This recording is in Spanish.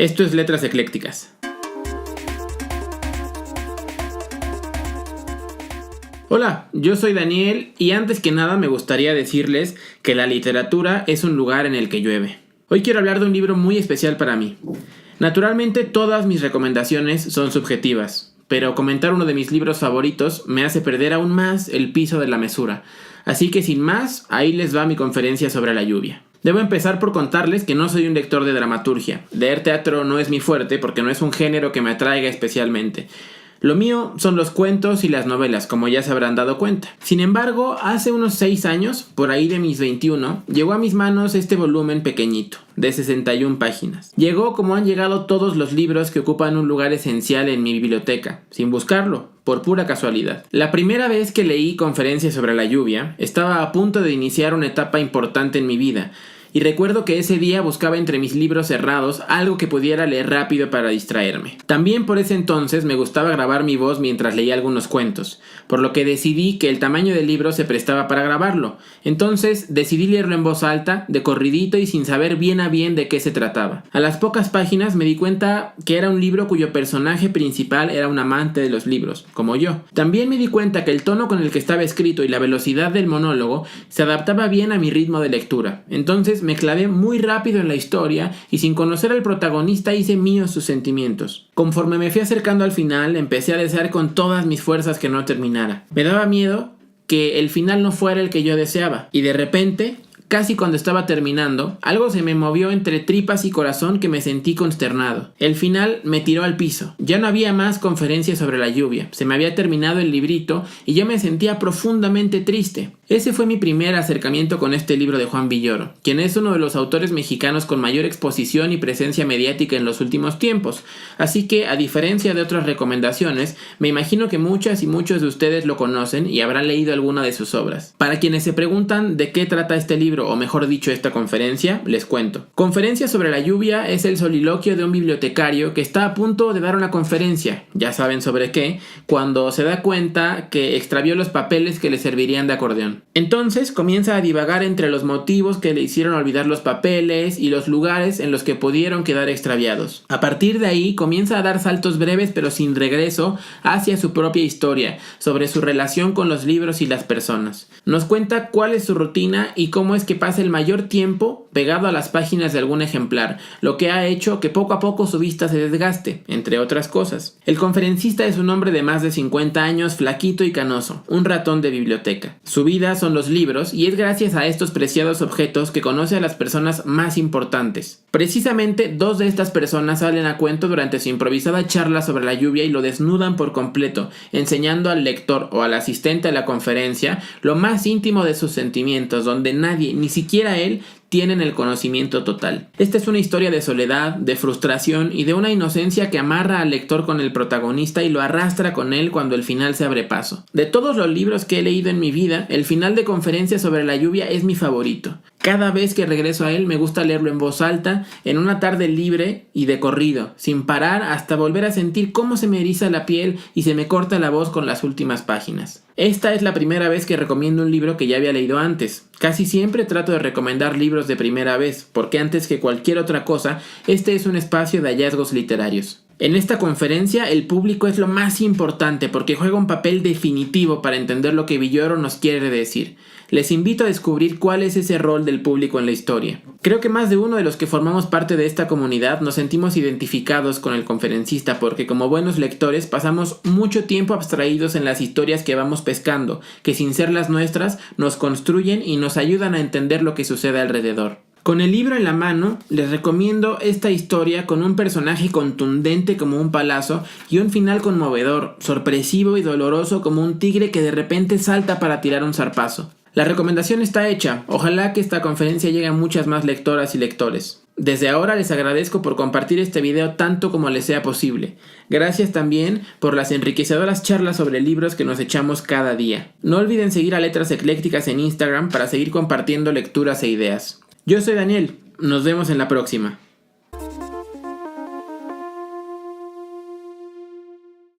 Esto es Letras Eclécticas. Hola, yo soy Daniel y antes que nada me gustaría decirles que la literatura es un lugar en el que llueve. Hoy quiero hablar de un libro muy especial para mí. Naturalmente todas mis recomendaciones son subjetivas, pero comentar uno de mis libros favoritos me hace perder aún más el piso de la mesura. Así que sin más, ahí les va mi conferencia sobre la lluvia. Debo empezar por contarles que no soy un lector de dramaturgia. Leer teatro no es mi fuerte porque no es un género que me atraiga especialmente. Lo mío son los cuentos y las novelas, como ya se habrán dado cuenta. Sin embargo, hace unos 6 años, por ahí de mis 21, llegó a mis manos este volumen pequeñito, de 61 páginas. Llegó como han llegado todos los libros que ocupan un lugar esencial en mi biblioteca, sin buscarlo, por pura casualidad. La primera vez que leí Conferencias sobre la lluvia, estaba a punto de iniciar una etapa importante en mi vida, y recuerdo que ese día buscaba entre mis libros cerrados algo que pudiera leer rápido para distraerme. También por ese entonces me gustaba grabar mi voz mientras leía algunos cuentos, por lo que decidí que el tamaño del libro se prestaba para grabarlo. Entonces decidí leerlo en voz alta, de corridito y sin saber bien a bien de qué se trataba. A las pocas páginas me di cuenta que era un libro cuyo personaje principal era un amante de los libros, como yo. También me di cuenta que el tono con el que estaba escrito y la velocidad del monólogo se adaptaba bien a mi ritmo de lectura. Entonces me clavé muy rápido en la historia y sin conocer al protagonista hice míos sus sentimientos. Conforme me fui acercando al final, empecé a desear con todas mis fuerzas que no terminara. Me daba miedo que el final no fuera el que yo deseaba. Y de repente, casi cuando estaba terminando, algo se me movió entre tripas y corazón que me sentí consternado. El final me tiró al piso. Ya no había más conferencias sobre la lluvia. Se me había terminado el librito y yo me sentía profundamente triste. Ese fue mi primer acercamiento con este libro de Juan Villoro, quien es uno de los autores mexicanos con mayor exposición y presencia mediática en los últimos tiempos. Así que, a diferencia de otras recomendaciones, me imagino que muchas y muchos de ustedes lo conocen y habrán leído alguna de sus obras. Para quienes se preguntan de qué trata este libro, o mejor dicho esta conferencia, les cuento. Conferencias sobre la lluvia es el soliloquio de un bibliotecario que está a punto de dar una conferencia, ya saben sobre qué, cuando se da cuenta que extravió los papeles que le servirían de acordeón. Entonces comienza a divagar entre los motivos que le hicieron olvidar los papeles y los lugares en los que pudieron quedar extraviados. A partir de ahí comienza a dar saltos breves pero sin regreso hacia su propia historia, sobre su relación con los libros y las personas. Nos cuenta cuál es su rutina y cómo es que pasa el mayor tiempo pegado a las páginas de algún ejemplar, lo que ha hecho que poco a poco su vista se desgaste, entre otras cosas. El conferencista es un hombre de más de 50 años, flaquito y canoso, un ratón de biblioteca. Su vida son los libros y es gracias a estos preciados objetos que conoce a las personas más importantes. Precisamente 2 de estas personas salen a cuento durante su improvisada charla sobre la lluvia y lo desnudan por completo, enseñando al lector o al asistente a la conferencia lo más íntimo de sus sentimientos, donde nadie, ni siquiera él, tienen el conocimiento total. Esta es una historia de soledad, de frustración y de una inocencia que amarra al lector con el protagonista y lo arrastra con él cuando el final se abre paso. De todos los libros que he leído en mi vida, el final de Conferencias sobre la lluvia es mi favorito. Cada vez que regreso a él me gusta leerlo en voz alta, en una tarde libre y de corrido, sin parar hasta volver a sentir cómo se me eriza la piel y se me corta la voz con las últimas páginas. Esta es la primera vez que recomiendo un libro que ya había leído antes. Casi siempre trato de recomendar libros de primera vez, porque antes que cualquier otra cosa, este es un espacio de hallazgos literarios. En esta conferencia el público es lo más importante porque juega un papel definitivo para entender lo que Villoro nos quiere decir. Les invito a descubrir cuál es ese rol del público en la historia. Creo que más de uno de los que formamos parte de esta comunidad nos sentimos identificados con el conferencista porque como buenos lectores pasamos mucho tiempo abstraídos en las historias que vamos pescando, que sin ser las nuestras nos construyen y nos ayudan a entender lo que sucede alrededor. Con el libro en la mano, les recomiendo esta historia con un personaje contundente como un palazo y un final conmovedor, sorpresivo y doloroso como un tigre que de repente salta para tirar un zarpazo. La recomendación está hecha, ojalá que esta conferencia llegue a muchas más lectoras y lectores. Desde ahora les agradezco por compartir este video tanto como les sea posible. Gracias también por las enriquecedoras charlas sobre libros que nos echamos cada día. No olviden seguir a Letras Eclécticas en Instagram para seguir compartiendo lecturas e ideas. Yo soy Daniel, nos vemos en la próxima.